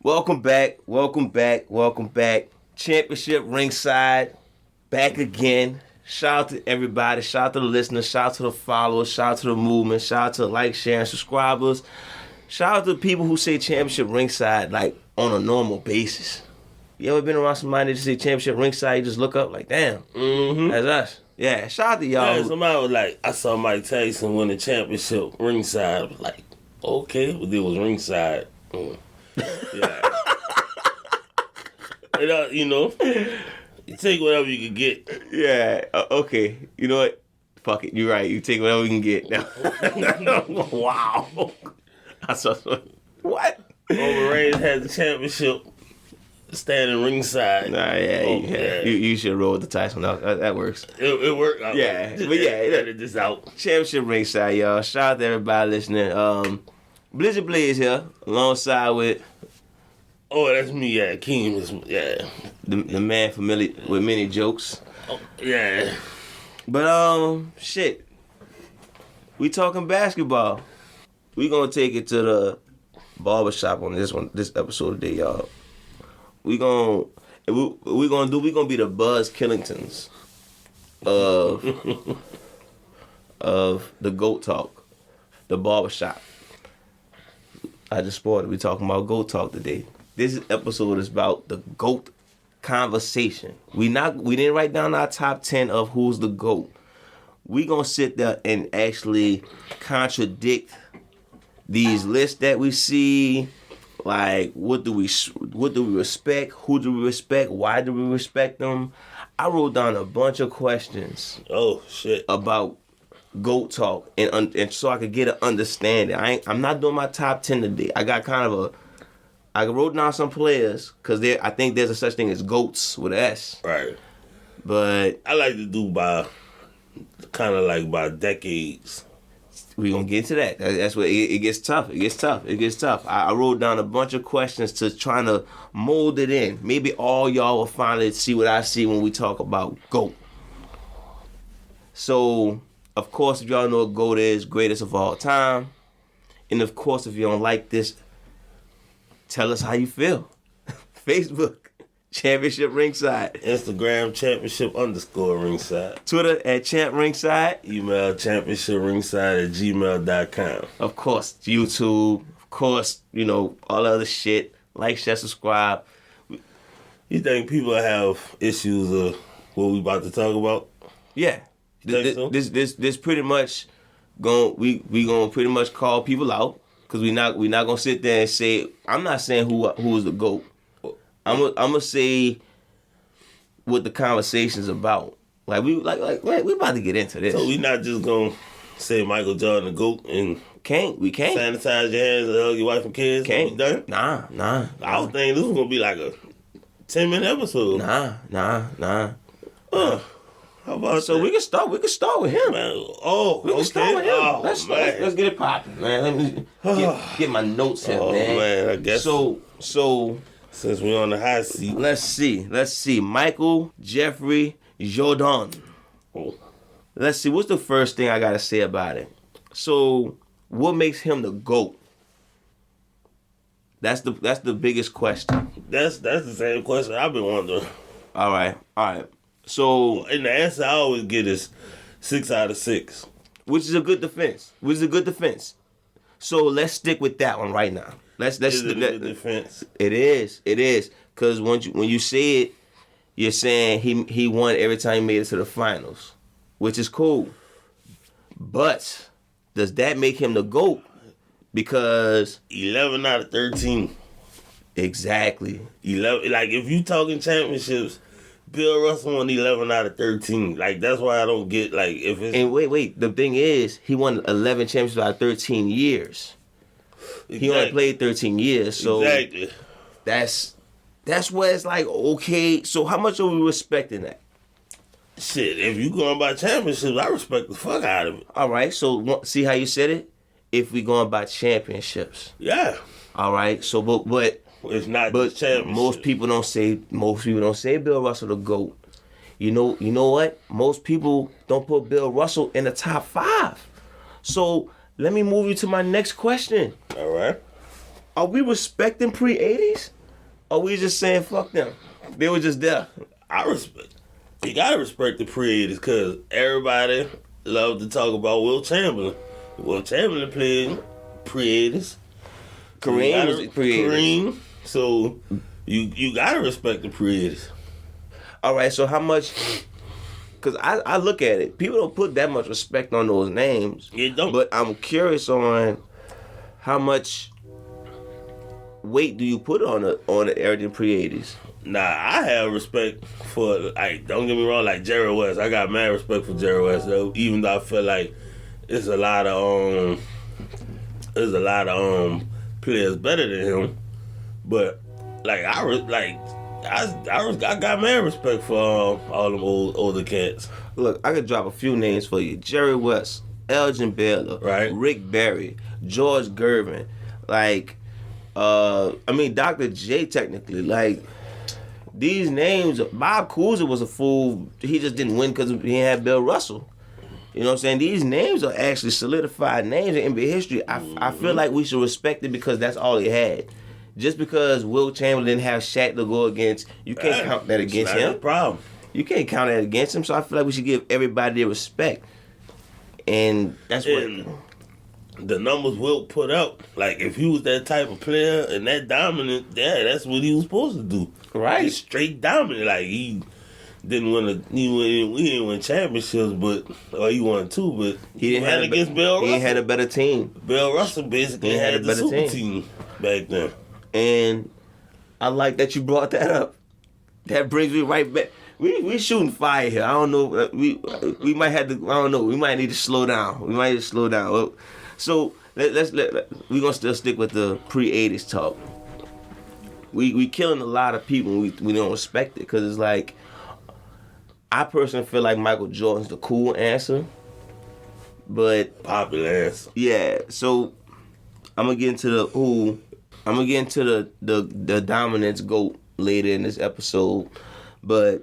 Welcome back. Championship Ringside, back again. Shout out to everybody. Shout out to the listeners. Shout out to the followers. Shout out to the movement. Shout out to like, share, and subscribers. Shout out to the people who say Championship Ringside like on a normal basis. You ever been around somebody that say Championship Ringside, you just look up like, damn, that's us. Yeah, shout out to y'all. Yeah, somebody was like, I saw Mike Tyson win the championship ringside. I was like, okay, but it was ringside. Yeah. You know, you take whatever you can get. Yeah, okay. You know what? Fuck it. You're right. You take whatever you can get. Wow. I saw what? Roman Reigns had the championship standing ringside. Nah, yeah. You should roll with the Tyson. That works. It worked out. Yeah, but yeah. Edit this out. Championship Ringside, y'all. Shout out to everybody listening. Blizzy Blaze here, alongside with... Oh, that's me, yeah. Keem is, yeah. The man familiar with many jokes. Oh, yeah. But, shit. We talking basketball. We gonna take it to the barbershop on this episode today, y'all. We gonna be the Buzz Killingtons of the GOAT talk, the barbershop. I just spoiled it. We talking about GOAT talk today. This episode is about the GOAT conversation. We didn't write down our top 10 of who's the GOAT. We gonna sit there and actually contradict these lists that we see. Like, what do we respect? Who do we respect? Why do we respect them? I wrote down a bunch of questions. Oh shit! About GOAT talk and so I could get an understanding. I'm not doing my top 10 today. I got I wrote down some players because I think there's a such thing as GOATs with an S. Right. But I like to do by decades. We gonna get into that. That's where it gets tough. It gets tough. I wrote down a bunch of questions to trying to mold it in. Maybe all y'all will finally see what I see when we talk about GOAT. So, of course, if y'all know what GOAT is, greatest of all time. And of course, if you don't like this, tell us how you feel. Facebook, Championship Ringside. Instagram, Championship_Ringside. Twitter at Champ Ringside. Email championshipringside@gmail.com. Of course, YouTube. Of course, all other shit. Like, share, subscribe. You think people have issues of what we about to talk about? Yeah. This pretty much we gonna pretty much call people out because we not gonna sit there and say, I'm not saying who is the GOAT. I'm gonna say what the conversation's about. We about to get into this. So we not just gonna say Michael Jordan the GOAT and we can't sanitize your hands and hug your wife and kids. Can't. We done? Nah. I don't think this was gonna be like a 10-minute episode. Nah. How about so that? We can start with him. Man, we can start with him. Oh, let's get it popping, man. Let me get my notes here, man. Oh man, I guess so. Since we're on the hot seat, let's see. Michael Jeffrey Jordan. Oh. Let's see. What's the first thing I gotta say about it? So, what makes him the GOAT? That's the biggest question. That's the same question I've been wondering. All right. So, and the answer I always get is 6 out of 6, which is a good defense. So let's stick with that one right now. Let's is it a good defense? It is. Because when you say it, you're saying he won every time he made it to the finals, which is cool. But does that make him the GOAT? Because 11 out of 13. Exactly. 11. Like if you talking championships, Bill Russell won 11 out of 13. Like that's why I don't get like if it's. And wait. The thing is, he won 11 championships out of 13 years. Exactly. He only played 13 years, so exactly. That's where it's like, okay, so how much are we respecting that? Shit, if you going by championships, I respect the fuck out of it. All right, so see how you said it? If we going by championships. Yeah. All right, so but it's not just championships. Most people don't say Bill Russell the GOAT. You know what? Most people don't put Bill Russell in the top 5. So let me move you to my next question. All right. are we respecting pre-80s? Or are we just saying fuck them? They were just there. I respect. You gotta respect the pre-80s because everybody loved to talk about Wilt Chamberlain. Wilt Chamberlain played pre-80s. Kareem was pre-80s. Kareem. So you gotta respect the pre-80s. All right, so how much? Because I look at it, people don't put that much respect on those names. You don't. But I'm curious on how much weight do you put on the everything pre-80s? Nah, I have respect for, like, don't get me wrong, like Jerry West. I got mad respect for Jerry West, though, even though I feel like there's a lot of players better than him. But like I got mad respect for all them older cats. Look, I could drop a few names for you: Jerry West, Elgin Baylor, Right. Rick Barry, George Gervin, like, Dr. J technically, like. These names, Bob Cousy was a fool. He just didn't win because he had Bill Russell. You know what I'm saying? These names are actually solidified names in NBA history. I feel like we should respect it because that's all he had. Just because Wilt Chamberlain didn't have Shaq to go against, you can't count that against him. That's the problem. You can't count that against him. So I feel like we should give everybody their respect. And that's what... The numbers Wilt put up, like if he was that type of player and that dominant, yeah, that's what he was supposed to do. Right. He's straight dominant. Like he didn't win championships, or he won two, but he didn't have against Bill Russell. He had a better team. Bill Russell basically had the super team back then. And I like that you brought that up. That brings me right back. We shooting fire here. I don't know. We might have to. I don't know. We might need to slow down. So we're gonna still stick with the pre-80s talk. We killing a lot of people. We don't respect it because it's like, I personally feel like Michael Jordan's the cool answer, but popular answer. Yeah. So I'm gonna get into the dominance GOAT later in this episode, but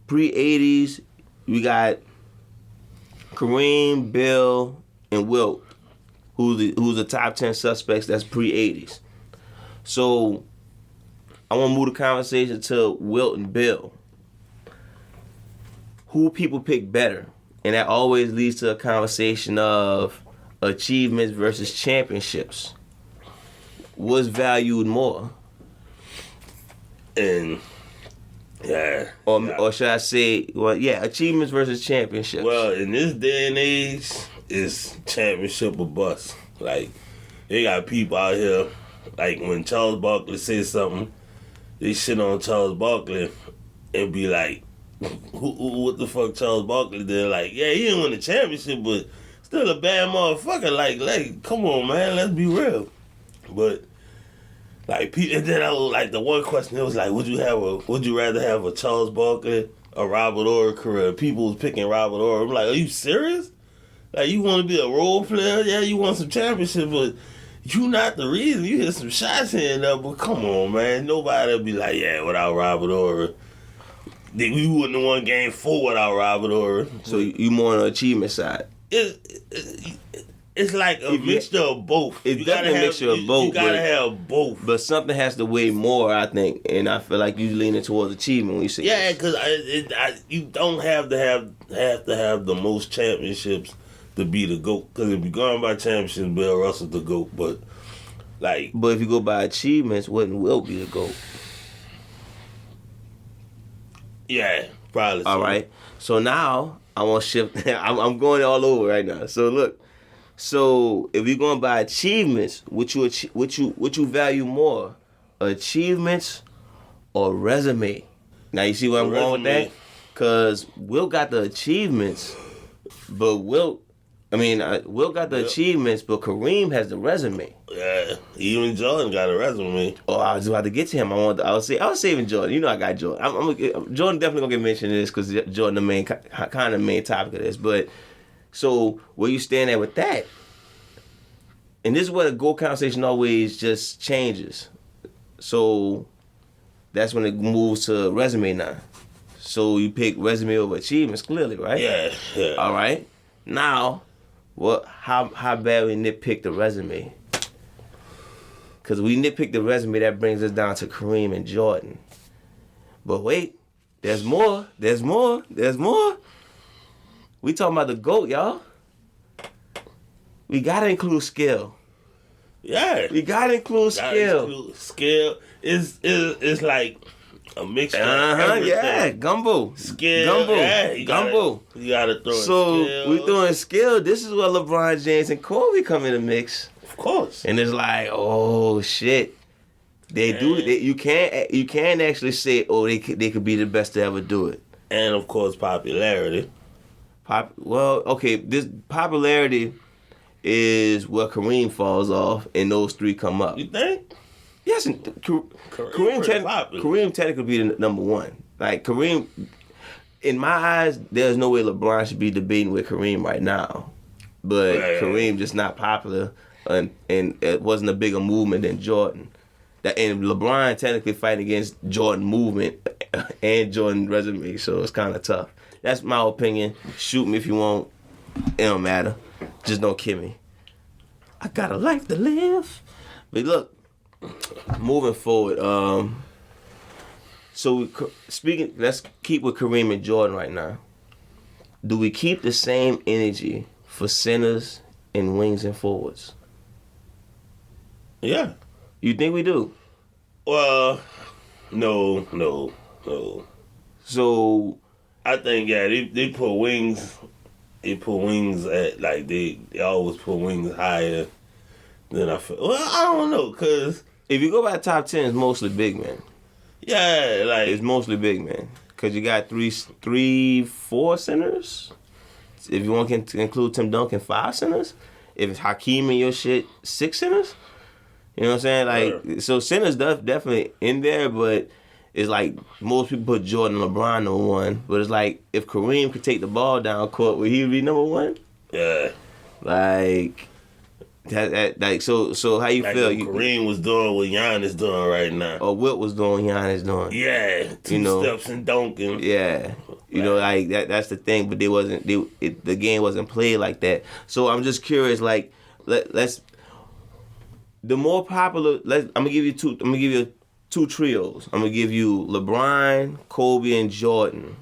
pre-80s we got Kareem, Bill, and Wilt, who's the top 10 suspects that's pre-80s. So I want to move the conversation to Wilt and Bill. Who people pick better? And that always leads to a conversation of achievements versus championships. What's valued more? And or should I say, achievements versus championships. Well, in this day and age, it's championship or bust. Like, they got people out here, like when Charles Barkley says something, they shit on Charles Barkley and be like, what the fuck Charles Barkley did? Like, yeah, he didn't win the championship, but still a bad motherfucker. Like, come on, man, let's be real. But like, and then the one question, it was like, would you rather have a Charles Barkley or Robert Horry career? People was picking Robert Horry. I'm like, are you serious? Like, you want to be a role player? Yeah, you want some championship, but you not the reason. You hit some shots here and there, but come on, man. Nobody will be like, yeah, without Robert Horry. We wouldn't have won game 4 without Robert Horry. So you more on the achievement side? It's like a mixture of both. It's definitely a mixture of both. You gotta have both. But something has to weigh more, I think. And I feel like you leaning towards achievement when you say because you don't have to have the most championships to be the GOAT. Because if you're going by championships, Bill Russell's the GOAT. But if you go by achievements, wouldn't Wilt be the GOAT? Yeah, probably. All right. So now I want to shift. I'm going all over right now. So look. So if you're going by achievements, what you value more, achievements or resume? Now you see where I'm going with that? Because Wilt got the achievements, but Wilt got the achievements, but Kareem has the resume. Yeah, even Jordan got a resume. Oh, I was about to get to him. I was saving Jordan. You know I got Jordan. Jordan definitely gonna get mentioned in this because Jordan the main topic of this, but. So where you stand at with that? And this is where the GOAT conversation always just changes. So that's when it moves to resume now. So you pick resume over achievements clearly, right? Yeah. All right. Now, how bad we nitpick the resume? Because we nitpick the resume, that brings us down to Kareem and Jordan. But wait, there's more. There's more. There's more. We talking about the GOAT, y'all. We gotta include skill. Yeah. We gotta include skill. Skill is like a mixture of everything. Yeah. Gumbo. Skill. Gumbo. Yeah, Gumbo. You gotta throw So skill. we throwing skill. This is where LeBron James and Kobe come in the mix. Of course. And it's like, oh shit. You can't actually say, oh, they could be the best to ever do it. And of course popularity. This popularity is where Kareem falls off, and those three come up. You think? Yes, and Kareem technically be the number one. Like Kareem, in my eyes, there's no way LeBron should be debating with Kareem right now. But Kareem just not popular, and it wasn't a bigger movement than Jordan. And LeBron technically fighting against Jordan movement and Jordan resume, so it's kind of tough. That's my opinion. Shoot me if you want. It don't matter. Just don't kill me. I got a life to live. But look, moving forward. Let's keep with Kareem and Jordan right now. Do we keep the same energy for centers and wings and forwards? Yeah. You think we do? Well, no. So I think they put wings. They put wings at like they always put wings higher than I feel. Well, I don't know, cause if you go by top 10, it's mostly big men. Yeah, like it's mostly big men, cause you got 4 centers. If you want to include Tim Duncan, 5 centers. If it's Hakeem and your shit, 6 centers. You know what I'm saying? Like, so centers definitely in there, but it's like most people put Jordan and LeBron number one. But it's like if Kareem could take the ball down court, would he be number one? Yeah. Like so how you like feel? Kareem was doing what Giannis doing right now. Or Wilt was doing what Giannis doing. Yeah. Two steps and dunking. Yeah. You know, like that's the thing, but the game wasn't played like that. So I'm just curious, like let's the more popular. I'm gonna give you two trios. I'm gonna give you LeBron, Kobe, and Jordan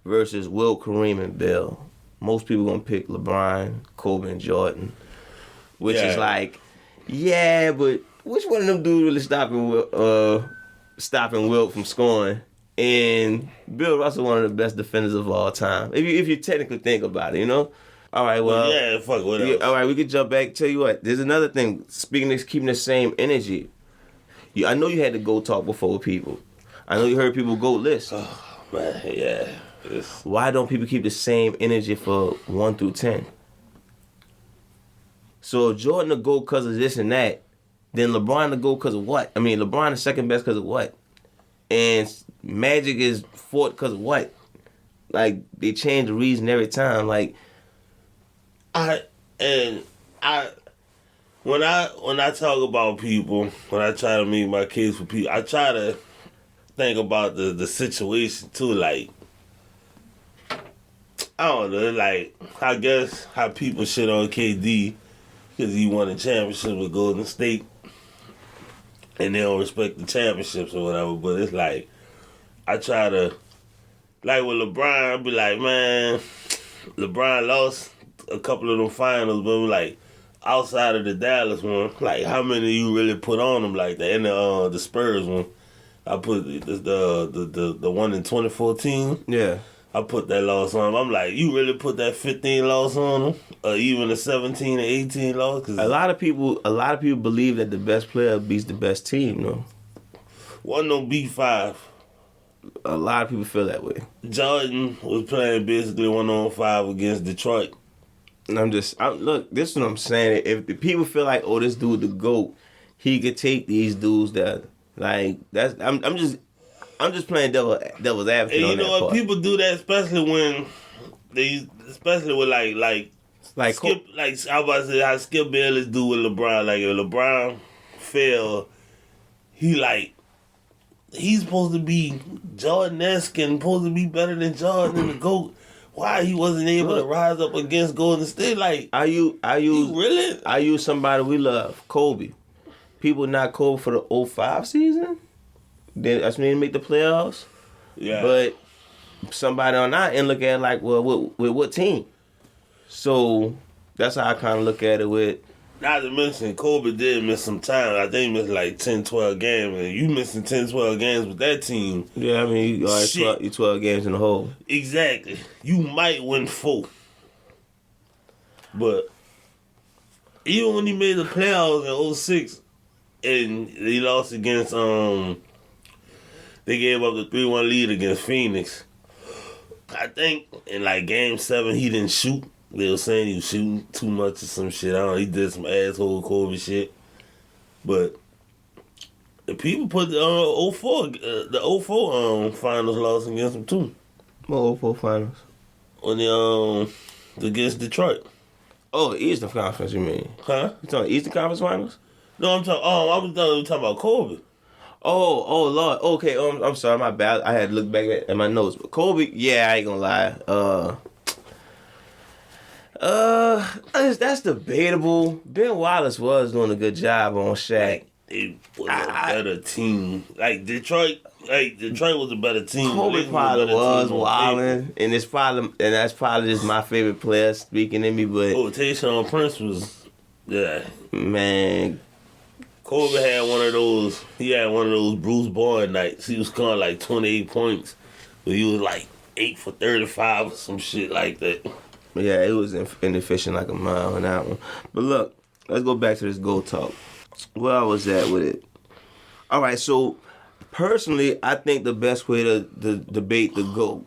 versus Wilt, Kareem, and Bill. Most people gonna pick LeBron, Kobe, and Jordan, which is like, but which one of them dudes really stopping Wilt from scoring? And Bill Russell, one of the best defenders of all time, if you technically think about it, you know. All right, well, fuck what else? All right, we could jump back. Tell you what, there's another thing. Speaking of keeping the same energy, I know you had to go talk before with people. I know you heard people go list. Oh man, yeah. Why don't people keep the same energy for 1 through 10? So if Jordan the GOAT because of this and that, then LeBron the GOAT because of what? I mean, LeBron is second best because of what? And Magic is fourth because of what? Like, they change the reason every time. Like, when I talk about people, when I try to make my case for people, I try to think about the situation too. Like, I don't know, like, I guess how people shit on KD because he won a championship with Golden State and they don't respect the championships or whatever. But it's like, I try to, like with LeBron, I be like, man, LeBron lost a couple of them finals, but like outside of the Dallas one, like how many you really put on them like that? And the Spurs one, I put the one in 2014. Yeah, I put that loss on them. I'm like, you really put that 15 loss on them, or even a 17 or 18 loss? Cause a lot of people believe that the best player beats the best team. No, wasn't no B5. A lot of people feel that way. Jordan was playing basically 1-on-5 against Detroit. And look, this is what I'm saying. If the people feel like, oh, this dude the GOAT, he could take these dudes that, like, that's, I'm just playing devil's advocate. And you know what, part. people do that, especially with like Skip, like I was about to say how Skip Bayless do with LeBron. Like if LeBron fail, he's supposed to be Jordan-esque and supposed to be better than Jordan and the GOAT. Why he wasn't able to rise up against Golden State? Like, I use really? I use somebody we love, Kobe. people not Kobe for the 05 season. Then that's when they make the playoffs. Yeah. But somebody on our end look at it like, well, with what team? So that's how I kind of look at it with. Not to mention, Kobe did miss some time. I think he missed like 10, 12 games. And you missing 10, 12 games with that team. Yeah, I mean, you 12 games in the hole. Exactly. You might win 4. But even when he made the playoffs in 06 and he lost against, they gave up the 3-1 lead against Phoenix. I think in like game 7 he didn't shoot. They were saying he was shooting too much or some shit. I don't know. He did some asshole Kobe shit. But the people put the 04 finals loss against him too. What 04 finals? On the against Detroit. Oh, Eastern Conference, you mean? Huh? You talking Eastern Conference finals? No, I'm talking. Oh, I was talking about Kobe. Oh, Lord. Okay, I'm sorry, my bad. I had to look back at my notes. But Kobe, yeah, I ain't gonna lie. That's debatable. Ben Wallace was doing a good job on Shaq. It was a better team. Like Detroit was a better team. Kobe probably was wilding, and that's probably just my favorite player speaking in me. But Tayshaun Prince was, yeah, man. Kobe had one of those. He had one of those Bruce Bowen nights. He was scoring like 28 points, but he was like 8 for 35 or some shit like that. Yeah, it was inefficient like a mile on that one. But look, let's go back to this GOAT talk. Where I was at with it. All right, so personally, I think the best way to debate the GOAT,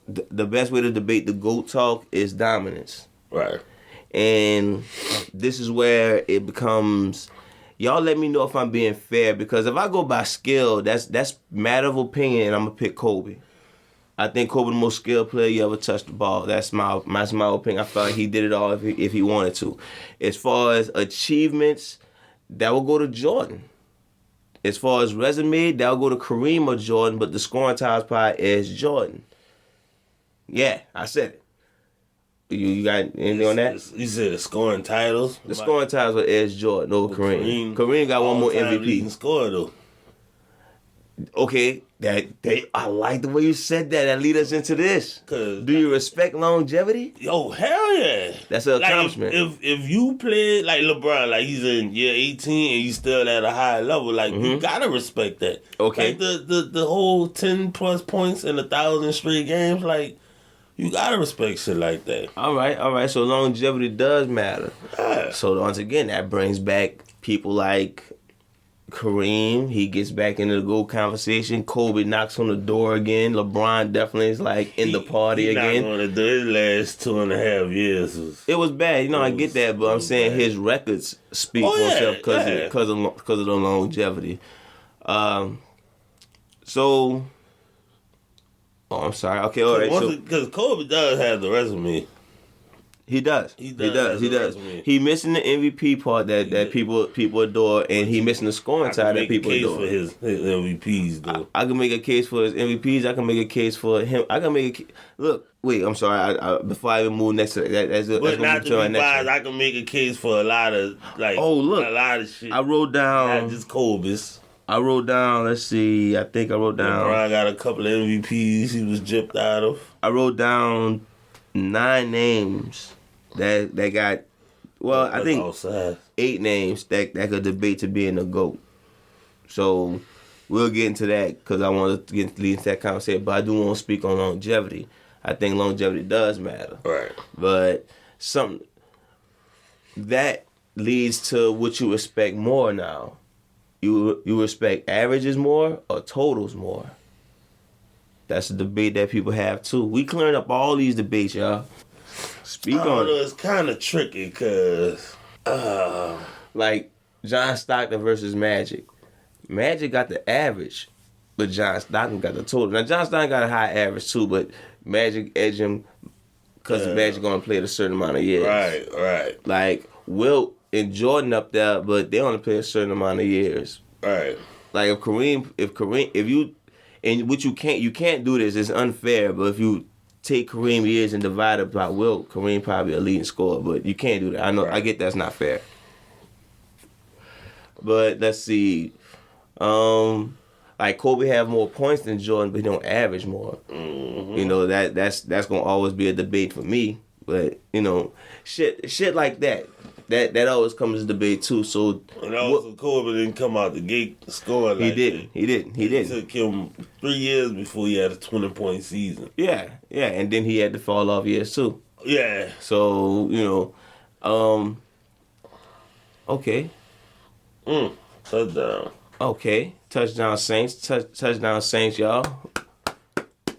the best way to debate the GOAT talk is dominance. Right. And this is where it becomes, y'all let me know if I'm being fair, because if I go by skill, that's matter of opinion, and I'm going to pick Kobe. I think Kobe the most skilled player you ever touched the ball. That's my opinion. I felt like he did it all if he wanted to. As far as achievements, that will go to Jordan. As far as resume, that will go to Kareem or Jordan, but the scoring titles probably is Jordan. Yeah, I said it. You got anything on that? You said the scoring titles? The scoring titles were Edge Jordan over Kareem. Kareem got one more MVP. Score though. Okay, I like the way you said that. That lead us into this. Do you respect longevity? Yo, hell yeah. That's an accomplishment. If you play like LeBron, like he's in year 18 and you still at a high level, like you gotta respect that. Okay. Like the whole 10 plus points in 1,000 straight games, like you gotta respect shit like that. All right. So longevity does matter. Yeah. So once again, that brings back people like Kareem. He gets back into the GOAT conversation. Kobe knocks on the door again. LeBron definitely is like in the party again. Not gonna do his last 2.5 years. It was bad, I get that, but I'm saying his records speak for himself because of the longevity. So, I'm sorry. Okay, all right. Because Kobe does have the resume. He does. He does. He missing the MVP part that people adore, and he missing the scoring side that people adore. For his MVPs, though. I can make a case for his MVPs. I can make a case for him. I can make a look. Wait, I'm sorry. Before I even move next to that, that's not to be biased, I can make a case for a lot of a lot of shit. I wrote down not just Kobe's. I wrote down. Let's see. I think I wrote down. LeBron got a couple of MVPs he was gypped out of. I wrote down 9 names that got. Well, I think 8 names that could debate to being a GOAT. So we'll get into that because I want to lead into that conversation. But I do want to speak on longevity. I think longevity does matter. Right. But something that leads to what you respect more now. You respect averages more or totals more? That's a debate that people have too. We clearing up all these debates, y'all. Speak on it. It's kind of tricky because... like John Stockton versus Magic. Magic got the average, but John Stockton got the total. Now, John Stockton got a high average too, but Magic edged him because Magic going to play a certain amount of years. Right. Like, Wilt and Jordan up there, but they only play a certain amount of years. Right. Like, if you... And what you can't do this, it's unfair, but if you take Kareem years and divide it by Wilt, Kareem probably a leading scorer, but you can't do that. I know, right. I get that's not fair. But let's see. Like Kobe have more points than Jordan, but he don't average more. Mm-hmm. You know, that's gonna always be a debate for me. But you know, shit like that always comes to debate too. So and also Kobe didn't come out the gate scoring like that. He didn't. It took him 3 years before he had a 20-point season. Yeah, and then he had to fall off years too. Yeah. So you know, okay. Touchdown. Okay, touchdown Saints, y'all.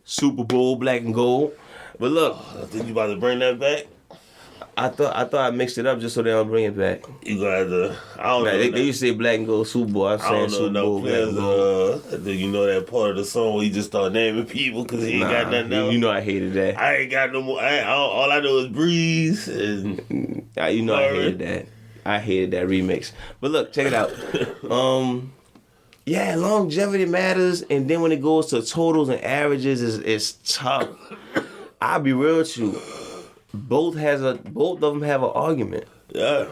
Super Bowl, black and gold. But look, I think you about to bring that back. I thought I mixed it up just so they don't bring it back. You gonna have to. I don't know. They used to say black and gold Super Bowl. I'm saying Super Bowl, black and gold. Do you know that part of the song where he just start naming people because he ain't got nothing else? You know I hated that. I ain't got no more. All I know is Breeze and. You know I hated that. I hated that remix. But look, check it out. Yeah, longevity matters, and then when it goes to totals and averages, it's tough. I'll be real with you. Both of them have an argument. Yeah.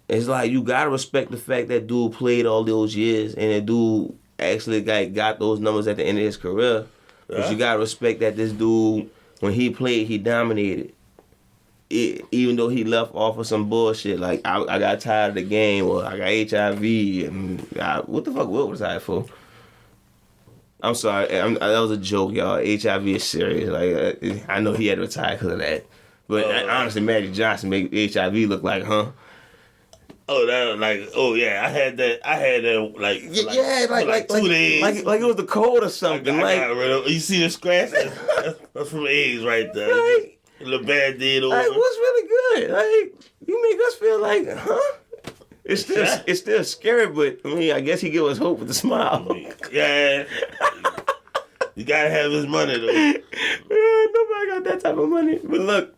It's like you gotta respect the fact that dude played all those years, and that dude actually got those numbers at the end of his career. Yeah. But you gotta respect that this dude, when he played, he dominated. Even though he left off of some bullshit, like I got tired of the game, or I got HIV, and what the fuck Wilt was I for? I'm sorry, that was a joke, y'all. HIV is serious. Like I know he had to retire because of that, but honestly, Magic Johnson make HIV look like, huh? Oh, that I had that like 2 days. Like it was the cold or something. I got rid of. You see the scratch? That's from AIDS right there. Like, a little bad deed over. Like, what's really good? Like, you make us feel like, huh? It's still scary, but I mean, I guess he give us hope with a smile. Yeah. You gotta have his money though. Yeah, nobody got that type of money. But look,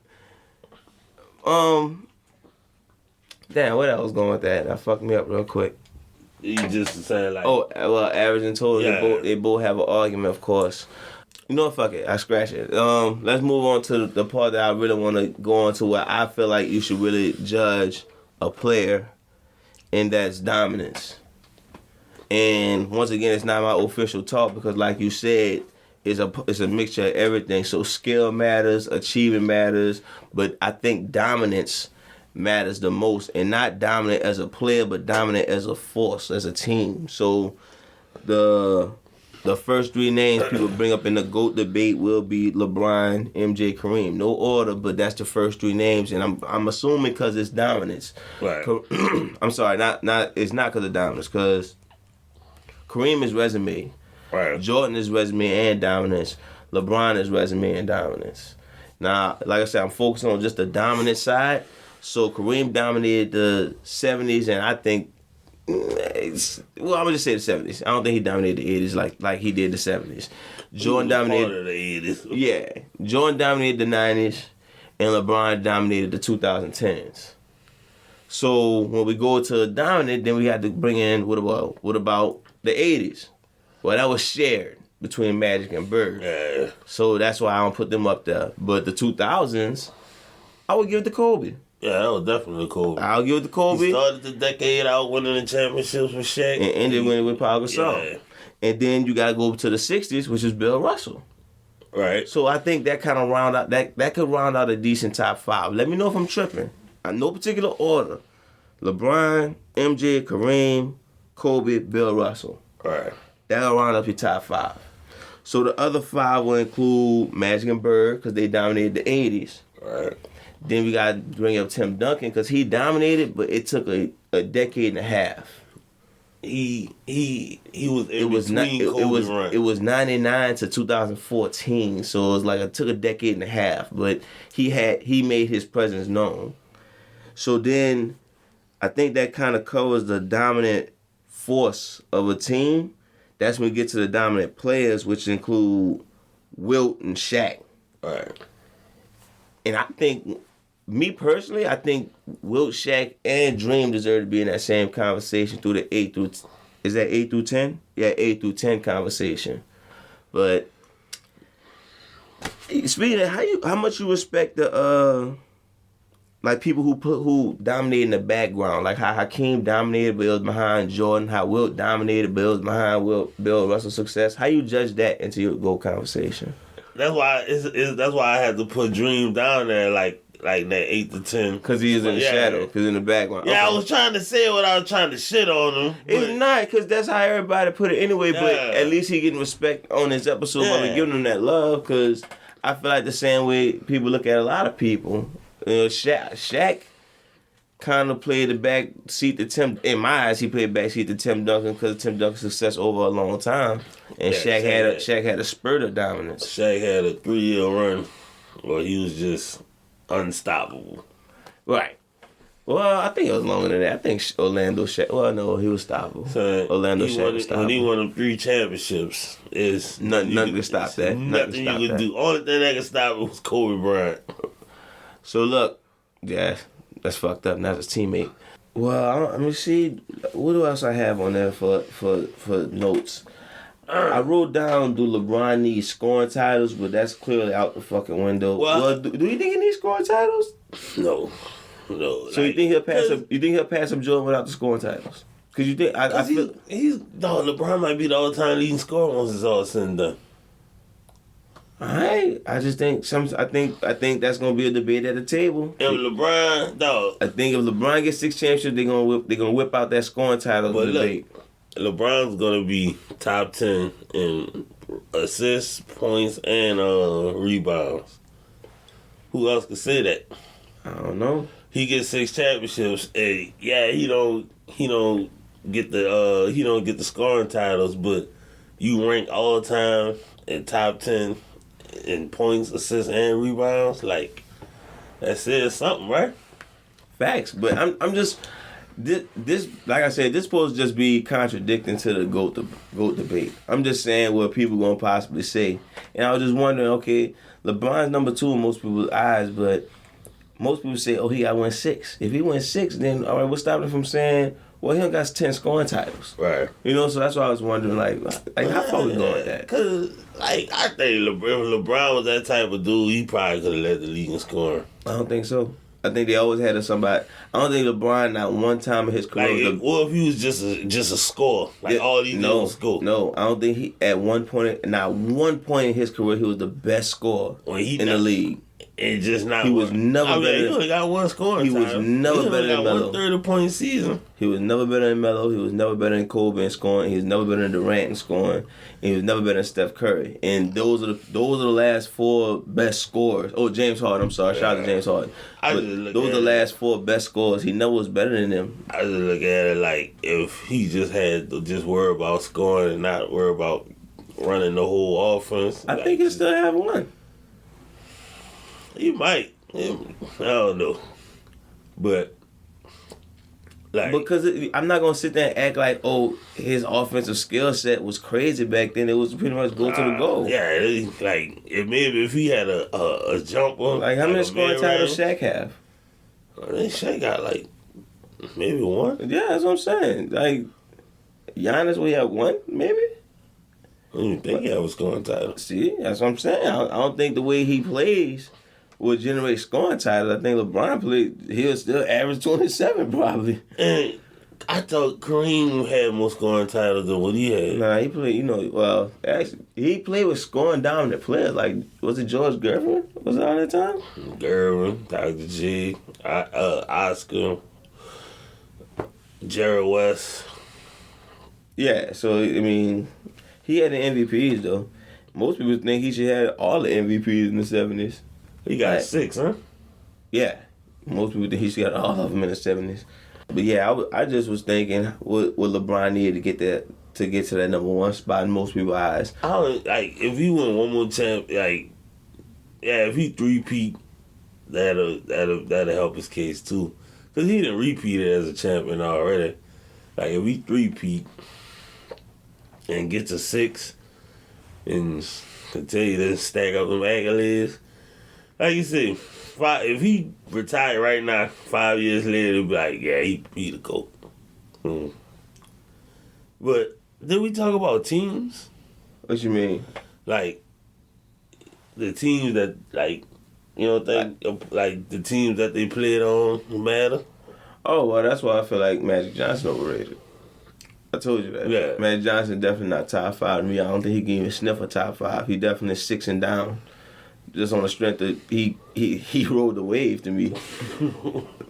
damn, what I was going with that? That fucked me up real quick. You just saying like, average and total. Yeah. They both have an argument, of course. You know what, fuck it. I scratch it. Let's move on to the part that I really want to go on to, where I feel like you should really judge a player, and that's dominance. And once again, it's not my official talk because, like you said, it's a mixture of everything. So skill matters, achievement matters, but I think dominance matters the most, and not dominant as a player, but dominant as a force, as a team. So the first three names people bring up in the GOAT debate will be LeBron, MJ, Kareem. No order, but that's the first three names, and I'm assuming because it's dominance. Right. I'm sorry, it's not because of dominance, because Kareem is resume. Right. Jordan is resume and dominance. LeBron is resume and dominance. Now, like I said, I'm focusing on just the dominant side. So Kareem dominated the 70s, and I think, I'm gonna just say the 70s. I don't think he dominated the 80s like he did the 70s. Jordan dominated part of the 80s. Yeah, Jordan dominated the 90s, and LeBron dominated the 2010s. So when we go to dominant, then we have to bring in what about the 80s? Well, that was shared between Magic and Bird. Yeah. So that's why I don't put them up there. But the 2000s, I would give it to Kobe. Yeah, that was definitely Kobe. I'll give it to Kobe. He started the decade out winning the championships with Shaq. And ended winning with Paul Gasol. Yeah. And then you got to go to the 60s, which is Bill Russell. Right. So I think that kind of round out, that could round out a decent top five. Let me know if I'm tripping. No particular order. LeBron, MJ, Kareem, Kobe, Bill Russell. Right. That'll round up your top five. So the other five will include Magic and Bird, because they dominated the 80s. Right. Then we got to bring up Tim Duncan, because he dominated, but it took a decade and a half. He was in between Kobe's run. It was 99 to 2014, so it was like it took a decade and a half, but he made his presence known. So then I think that kind of covers the dominant force of a team. That's when we get to the dominant players, which include Wilt and Shaq. All right. And I think, me personally, I think Wilt, Shaq, and Dream deserve to be in that same conversation through the 8 through... Is that 8 through 10? Yeah, 8 through 10 conversation. But speaking of, how much you respect the like people who dominated in the background, like how Hakeem dominated but it was behind Jordan, how Wilt dominated but it was behind Bill Russell's success. How you judge that into your GOAT conversation? That's why that's why I had to put Dream down there like that 8 to 10. Because he is in the shadow. Because in the background. Yeah, okay. I was trying to say what I was trying to shit on him. It's not, because that's how everybody put it anyway. Yeah. But at least he getting respect on this episode by giving him that love. Because I feel like the same way people look at a lot of people. Shaq kind of played the back seat to Tim. In my eyes, he played back seat to Tim Duncan because of Tim Duncan's success over a long time. And Shaq had a spurt of dominance. Shaq had a 3-year run where he was just unstoppable. Right. Well, I think it was longer than that. I think Orlando Shaq. Well, no, he was stoppable. So Orlando Shaq was stoppable. When he won them 3 championships, is nothing could stop that. Nothing you could do. Only thing that could stop it was Kobe Bryant. So look, yeah, that's fucked up. That's his teammate. Well, let me see. What else I have on there for notes? I wrote down, do LeBron need scoring titles, but that's clearly out the fucking window. Well, do you think he needs scoring titles? No. So you think he'll pass up? You think he'll pass up Jordan without the scoring titles? Because you think I feel LeBron might be the all-time leading scorer once it's all said and done. Alright, I just think I think that's gonna be a debate at the table. If LeBron, I think if LeBron gets 6 championships, they're gonna whip out that scoring title debate. Look, LeBron's gonna be top 10 in assists, points, and rebounds. Who else could say that? I don't know. He gets 6 championships, and he don't get the scoring titles, but you rank all time in top 10 in points, assists, and rebounds. Like, that says something, right? Facts, but I'm just this like I said, this supposed to just be contradicting to the GOAT debate. I'm just saying what people gonna possibly say, and I was just wondering, okay, LeBron's number 2 in most people's eyes, but most people say, oh, he got win 6. If he wins 6, then all right, what's stopping him from saying, well, he got 10 scoring titles, right? You know, so that's why I was wondering, like how far we going with that? Because, like, I think if LeBron was that type of dude, he probably could have led the league in scoring. I don't think so. I think they always had somebody. I don't think LeBron not one time in his career. What if he was just a scorer? Like all these dudes score. No, I don't think he at one point in his career he was the best scorer in the league. And just not. He was never better. He only got 1 scoring. He was never better than Melo. 130-point season. He was never better than Melo. He was never better than Kobe in scoring. He was never better than Durant in scoring. And he was never better than Steph Curry. And those are the last 4 best scorers. Oh, James Harden. I'm sorry. Shout out to James Harden. Those are the last 4 best scorers. He never was better than them. I just look at it like if he just had to just worry about scoring and not worry about running the whole offense. I think he'll still have 1. He might. I don't know. But, like... Because I'm not going to sit there and act like, oh, his offensive skill set was crazy back then. It was pretty much go to the goal. Yeah, like, if he had a jumper... Like, how many scoring titles Shaq have? I think Shaq got, like, maybe 1. Yeah, that's what I'm saying. Like, Giannis, we have 1, maybe? I don't even think he had a scoring title. See, that's what I'm saying. I don't think the way he plays would generate scoring titles. I think LeBron he'll still average 27 probably. And I thought Kareem had more scoring titles than what he had. Nah, he played, actually, he played with scoring dominant players. Like, was it George Gervin? Was it all that time? Gervin, Dr. G, Oscar, Jerry West. Yeah, so, I mean, he had the MVPs, though. Most people think he should have all the MVPs in the 70s. He got 6, huh? Yeah. Most people think he should have all of them in the 70s. But yeah, I just was thinking what LeBron needed to get to that number 1 spot in most people's eyes. If he win one more champ, if he 3-peat, that'll help his case too. Because he didn't repeat it as a champion already. Like, if he 3-peat and get to 6 and continue to stack up them accolades, like you said, if he retired right now, 5 years later, it'll be like, yeah, he the GOAT. But did we talk about teams? What you mean? Like, the teams that, like, You don't think like the teams that they played on matter? Oh, well, that's why I feel like Magic Johnson overrated. I told you that. Yeah. Magic Johnson definitely not top 5 to me. I don't think he can even sniff a top 5. He definitely 6 and down. Just on the strength that he rode the wave to me.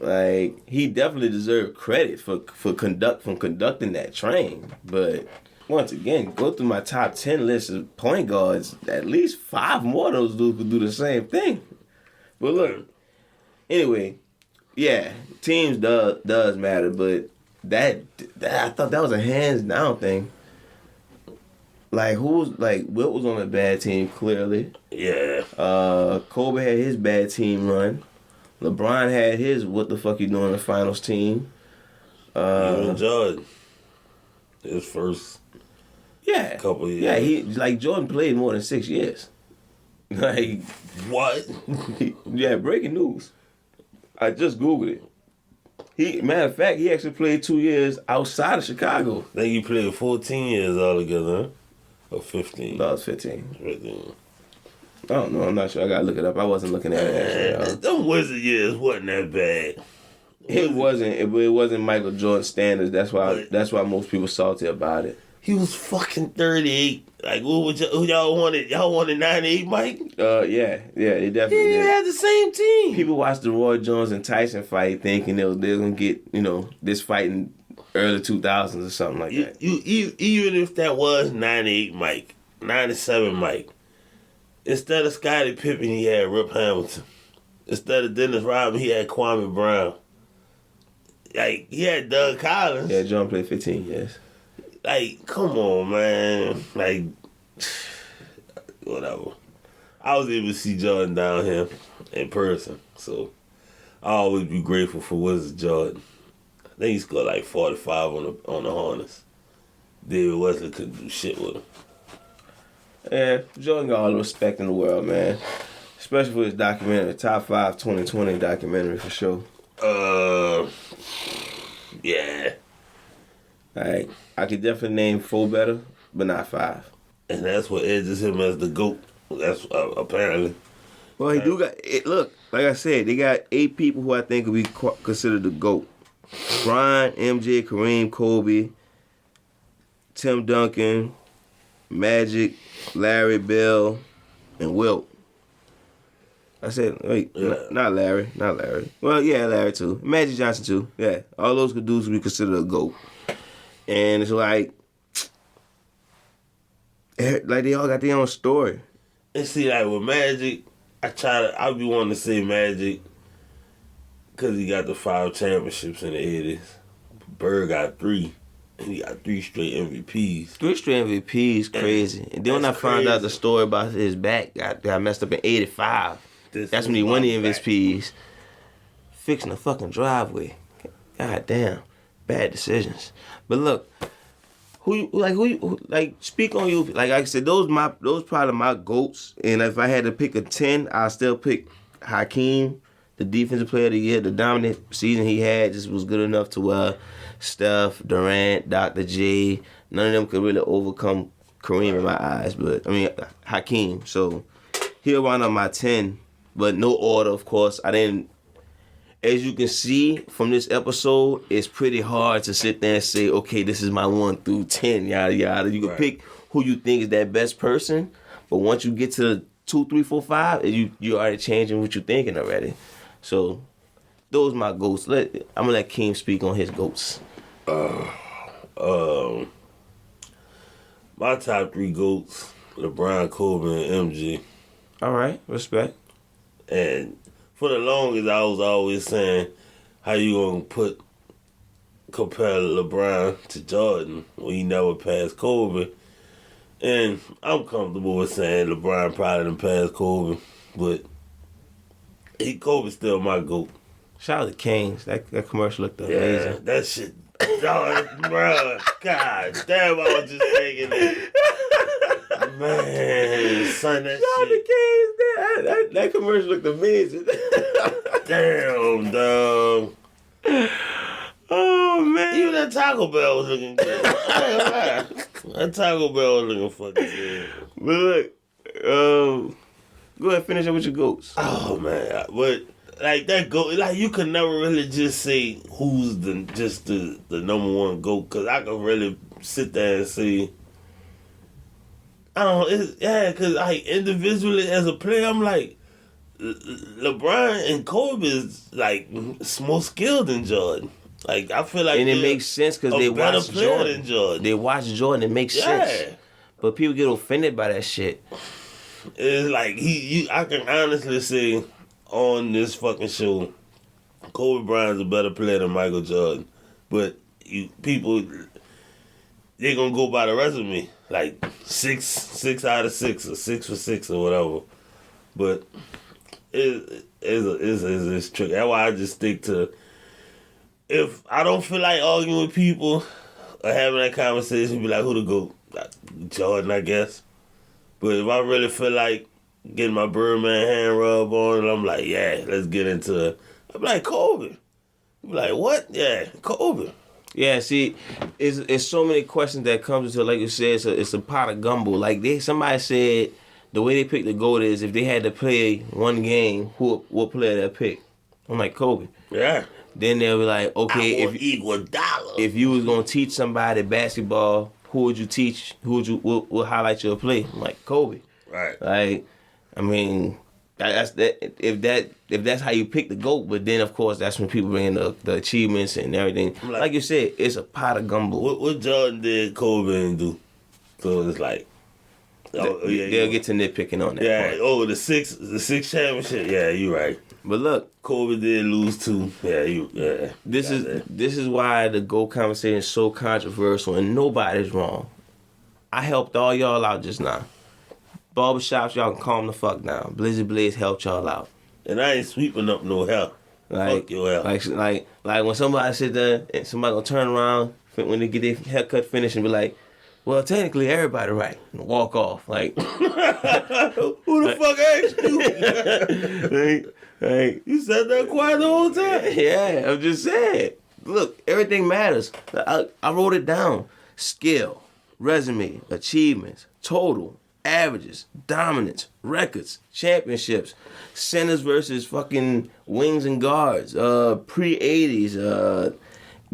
Like, he definitely deserved credit for conducting that train. But once again, go through my top 10 list of point guards. At least 5 more of those dudes could do the same thing. But look, anyway, yeah, teams does matter, but that I thought that was a hands down thing. Like Wilt was on a bad team clearly. Yeah. Kobe had his bad team run. LeBron had his what the fuck you doing in the finals team. Even Jordan, his first couple of years. Yeah, Jordan played more than 6 years. Like what? Yeah, breaking news. I just Googled it. Matter of fact, he actually played 2 years outside of Chicago. I think he played 14 years altogether, huh? Or 15? No, it was 15. 15. I don't know. I'm not sure. I gotta look it up. I wasn't looking at it actually. Them Wizard years wasn't that bad. It wasn't Michael Jordan standards. That's why most people salty about it. He was fucking 38. Like, who y'all wanted? Y'all wanted 98 Mike? Yeah, it definitely He did. had the same team. People watched the Roy Jones and Tyson fight thinking they're gonna get, this fight in early 2000s or something like that. Even if that was 98 Mike, 97 Mike, instead of Scottie Pippen, he had Rip Hamilton. Instead of Dennis Rodman, he had Kwame Brown. Like, he had Doug Collins. Yeah, John played 15 years. Like, come on, man. Like, whatever. I was able to see Jordan down here in person, so I always be grateful for Wizard Jordan. I think he scored like 45 on the Hornets. David Wesley couldn't do shit with him. Yeah, Jordan got all the respect in the world, man. Especially for his documentary, Top 5 2020 documentary for sure. Yeah. Like, I could definitely name 4 better, but not 5. And that's what edges him as the GOAT. That's apparently. Well, he do got it. Look, like I said, they got 8 people who I think would be considered the GOAT. Bron, MJ, Kareem, Kobe, Tim Duncan, Magic, Larry, Bill, and Wilt. I said, wait, not Larry. Well, yeah, Larry too. Magic Johnson too. Yeah, all those dudes would be considered a GOAT. And it's like they all got their own story. And see, like with Magic, I be wanting to say Magic because he got the 5 championships in the 80s. Bird got 3. And he got 3 straight MVPs. 3 straight MVPs, crazy. And then when I found out the story about his back got messed up in 85. That's when he won the MVPs. Fixing the fucking driveway. God damn. Bad decisions. But look, speak on you. Like I said, those probably my GOATs. And if I had to pick a 10, I'll still pick Hakeem, the defensive player of the year. The dominant season he had just was good enough to where Steph, Durant, Dr. J, none of them could really overcome Kareem in my eyes. But Hakeem. So he'll wind up my 10, but no order, of course. I didn't. As you can see from this episode, it's pretty hard to sit there and say, okay, this is my 1 through 10, yada yada. You can pick who you think is that best person, but once you get to the 2, 3, 4, 5, you already changing what you're thinking already. So those are my GOATs. I'm gonna let Keem speak on his GOATs. My top 3 GOATs: LeBron, Kobe, and MJ. All right, respect. And for the longest, I was always saying, how you gonna compare LeBron to Jordan when he never passed Kobe? And I'm comfortable with saying LeBron probably done passed Kobe, but Kobe's still my GOAT. Shout out to Kings. That commercial looked amazing. Yeah, that shit. Bro, God damn, I was just thinking that. Man, son, that Shout out shit. to Kings. That commercial looked amazing. Damn, dog. Oh, man. Even that Taco Bell was looking good. That Taco Bell was looking fucking good. But look, Go ahead, finish up with your GOATs. Oh man, but like that GOAT, like you could never really just say who's the number one GOAT, because I could really sit there and say, I don't know, because like individually as a player, I'm like, LeBron and Kobe is like more skilled than Jordan. Like I feel like, and it makes sense because they watch Jordan. They watch Jordan. It makes sense. But people get offended by that shit. It's like I can honestly say on this fucking show, Kobe Bryant's a better player than Michael Jordan. But people, they're gonna go by the resume, like 6 out of 6 or 6 for 6 or whatever. But it's tricky. That's why I just stick to. If I don't feel like arguing with people or having that conversation, be like, who the GOAT? Jordan, I guess. But if I really feel like getting my Birdman hand rub on, and I'm like, yeah, let's get into it. I'm like, Kobe. I'm like, what? Yeah, Kobe. Yeah, see, it's so many questions that comes into, like you said, it's a pot of gumbo. Like somebody said, the way they pick the GOAT is if they had to play one game, what player they pick? I'm like, Kobe. Yeah. Then they'll be like, okay, if you was gonna teach somebody basketball, who would you teach? Who would you will highlight your play? I'm like, Kobe. Right. Like, I mean, that's that. If that's how you pick the GOAT, but then of course that's when people bring in the achievements and everything. Like you said, it's a pot of gumbo. What Jordan did Kobe didn't do? So it's like, they'll get to nitpicking on that. Yeah. Part. Oh, the six championship. Yeah, you're right. But look, Kobe did lose too. Yeah. This is why the GOAT conversation is so controversial, and nobody's wrong. I helped all y'all out just now. Barbershops, y'all can calm the fuck down. Blizzy Blaze helped y'all out. And I ain't sweeping up no hair. Fuck your hair. Like when somebody sit there and somebody gonna turn around when they get their haircut finished and be like, well, technically everybody right, and walk off. Like, who the fuck asked you? Hey, you said that quiet the whole time. Yeah, I'm just saying. Look, everything matters. I wrote it down. Skill, resume, achievements, total, averages, dominance, records, championships, centers versus fucking wings and guards, pre-80s.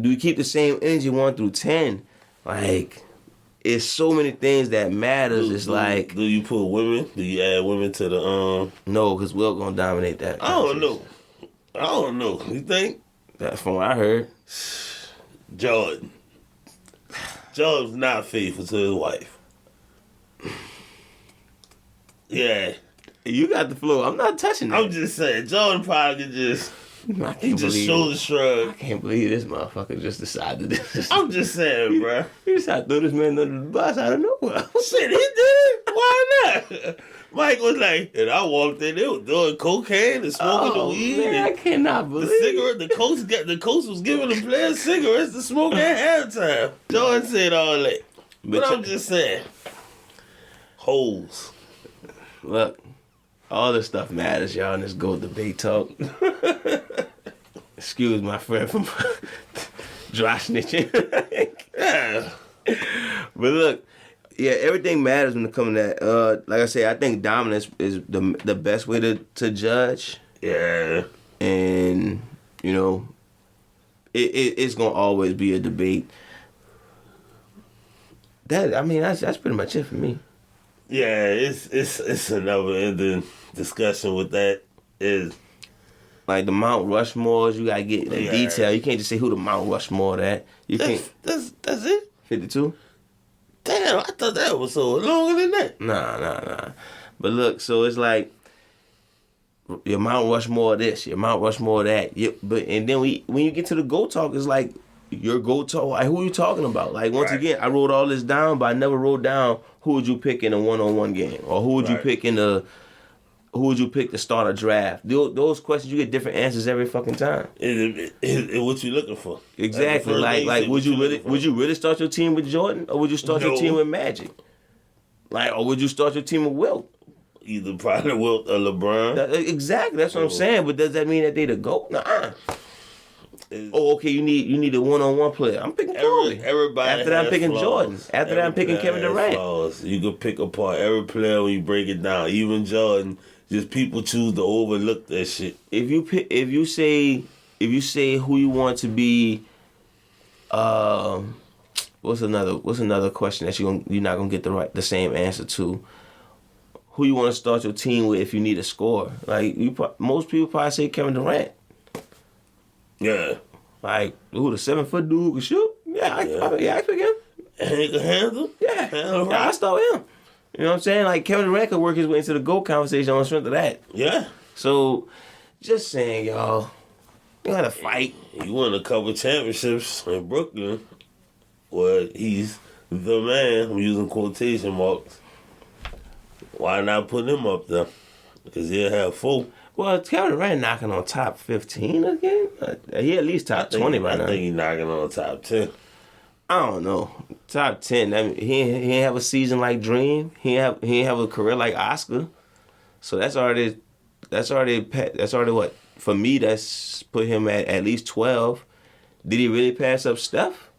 Do we keep the same energy 1 through 10? Like, it's so many things that matters. Do you put women? Do you add women to the No, because Will gonna dominate that. I don't know. You think? That's from what I heard. Jordan's not faithful to his wife. Yeah. You got the floor. I'm not touching that. I'm just saying, Jordan probably just shoulder shrug. I can't believe this motherfucker just decided this. I'm just saying, bro. He decided to throw this man under the bus out of nowhere. Shit, he did. Why not? Mike was like, and I walked in, they were doing cocaine and smoking the weed. Man, I cannot believe the cigarette. The coach was giving the players cigarettes to smoke at halftime. Jordan said all that. But I'm just saying, hoes. Look, all this stuff matters, y'all, in this GOAT debate talk. Excuse my friend from dry snitching. Yeah. But look, yeah, everything matters when it comes to that. Like I said, I think dominance is the best way to judge. Yeah. And, you know, it's going to always be a debate. That's pretty much it for me. Yeah, it's a never-ending discussion with that. Is like the Mount Rushmores, you gotta get the detail. You can't just say who the Mount Rushmore that. That's it. 52. Damn, I thought that was so longer than that. Nah. But look, so it's like your Mount Rushmore this, your Mount Rushmore that. And then when you get to the GOAT talk, it's like your GOAT talk. Like, who are you talking about? Like, once again, I wrote all this down, but I never wrote down who would you pick in a one-on-one game, or who would you pick to start a draft. Those questions, you get different answers every fucking time. What you looking for? Exactly. Like would you really start your team with Jordan, or would you start your team with Magic? Like, or would you start your team with Wilt? Either probably Wilt or LeBron. Exactly. That's what I'm saying. But does that mean that they the GOAT? Nah. Okay, you need a one-on-one player. I'm picking Kobe. Everybody after that, I'm picking flaws. Jordan. After that, I'm picking Kevin Durant. Flaws. You can pick apart every player when you break it down. Even Jordan Just people choose to overlook that shit. If you say who you want to be, what's another question that you're not gonna get the same answer to? Who you want to start your team with if you need a score? Like most people probably say Kevin Durant. Yeah. Like who, the 7-foot dude who can shoot? Yeah, I pick him. And he can handle. Yeah, I start with him. You know what I'm saying? Like Kevin Durant could work his way into the GOAT conversation on the strength of that. Yeah. So, just saying, y'all, you gotta fight. He won a couple championships in Brooklyn. Well, he's the man. I'm using quotation marks. Why not put him up there? Because he'll have 4. Well, Kevin Durant knocking on top 15 again? He at least top 20 by now. I think he's knocking on top 10. I don't know. Top 10. I mean, he ain't have a season like Dream. He ain't have a career like Oscar. So that's already what? For me, that's put him at least 12. Did he really pass up Steph?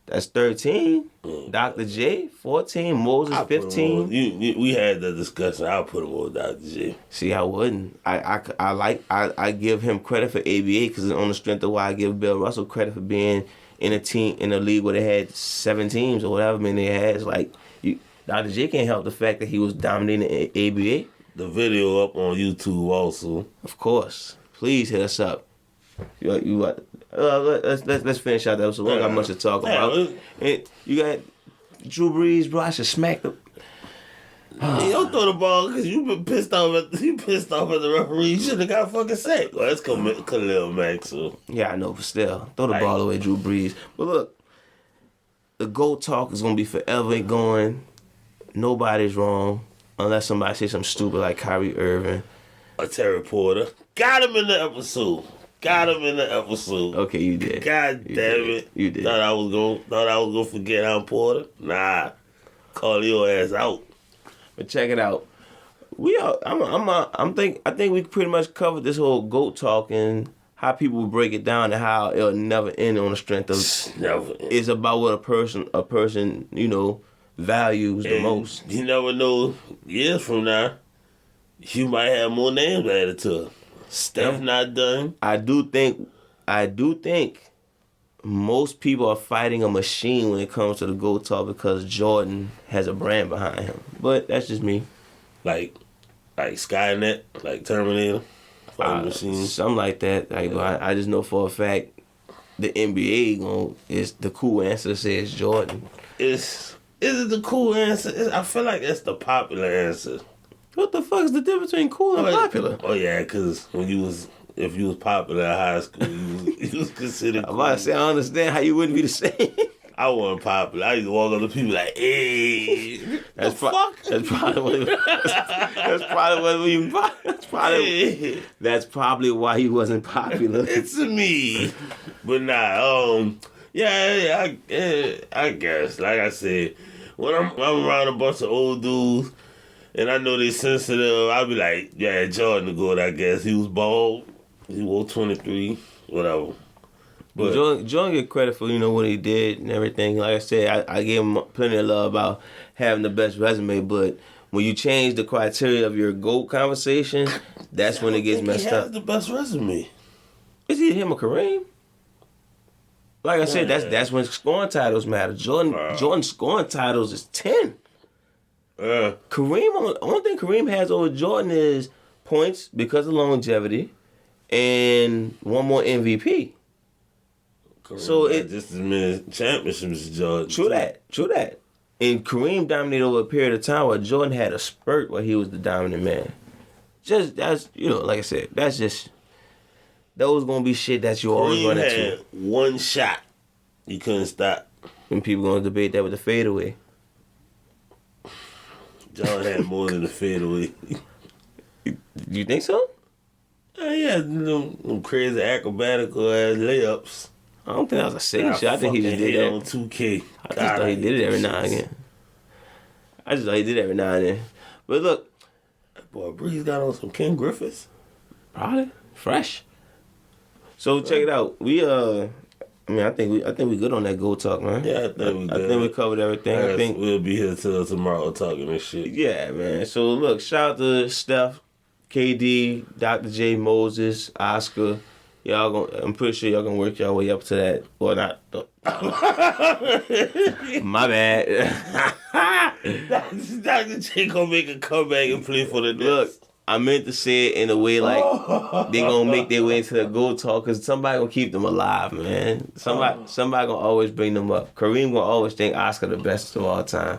That's 13. Dr. J, 14. Moses, 15. We had the discussion. I'll put him on Dr. J. See, I wouldn't. I give him credit for ABA because on the strength of why I give Bill Russell credit for being in a league where they had 7 teams or whatever many they had. It's like Dr. J can't help the fact that he was dominating ABA. The video up on YouTube also. Of course. Please hit us up. Let's finish out that episode. We don't got much to talk about. And you got Drew Brees, bro. I should smack the. You don't throw the ball because you been pissed off at the referee. You should have got fucking sacked. Well, that's Khalil Mack, so. Yeah, I know, but still, throw the ball away, Drew Brees. But look, the GOAT talk is gonna be forever going. Nobody's wrong unless somebody says something stupid like Kyrie Irving or Terry Porter. Got him in the episode. Okay, you did. God damn it. You did. Thought I was gonna forget I'm Porter. Nah. Call your ass out. But check it out. I think we pretty much covered this whole GOAT talk and how people will break it down and how it'll never end on the strength of never end. It's about what a person values the most. You never know, years from now, you might have more names added to it. Steph not done. I do think most people are fighting a machine when it comes to the GOAT talk because Jordan has a brand behind him. But that's just me. Like Skynet, like Terminator, fighting machine. Something like that. Like, but I just know for a fact the NBA is the cool answer says Jordan. Is it the cool answer? I feel like it's the popular answer. What the fuck is the difference between cool and popular? Oh yeah, because if you was popular in high school, you was considered cool. I'm about to say, I understand how you wouldn't be the same. I wasn't popular. I used to walk up to people like, hey, that's probably why he wasn't popular. It's me. But nah, I guess, like I said, when I'm around a bunch of old dudes, and I know they sensitive, I'll be like, yeah, Jordan the GOAT, I guess. He was bald. He wore 23, whatever. But Jordan get credit for, what he did and everything. Like I said, I gave him plenty of love about having the best resume, but when you change the criteria of your GOAT conversation, that's when it gets messed up. He has the best resume. Is he him or Kareem? Like I said, that's when scoring titles matter. Jordan's scoring titles is 10. Kareem, only thing Kareem has over Jordan is points because of longevity and one more MVP. Kareem so just as many championships as Jordan. True that. And Kareem dominated over a period of time where Jordan had a spurt where he was the dominant man. That's like I said, that's just those gonna be shit that you always run into. Kareem had one shot, you couldn't stop. And people gonna debate that with the fadeaway. John had more than a fadeaway. You think so? Yeah, them crazy acrobatical ass layups. I don't think that was a signature. I think he just did that on 2K. I just thought he did it every now and then. But look, boy, Breeze got on some Ken Griffiths. Probably fresh. So check it out. We I mean, I think we good on that GOAT talk, man. Yeah, I think we good. I think we covered everything. I think we'll be here till tomorrow talking this shit. Yeah, man. So look, shout out to Steph, KD, Dr. J, Moses, Oscar. I'm pretty sure y'all gonna work y'all way up to that. Well, not. My bad. Dr. J gonna make a comeback and play for the Nets. Look, I meant to say it in a way like they gonna make their way into the GOAT talk because somebody gonna keep them alive, man. Somebody gonna always bring them up. Kareem gonna always think Oscar the best of all time.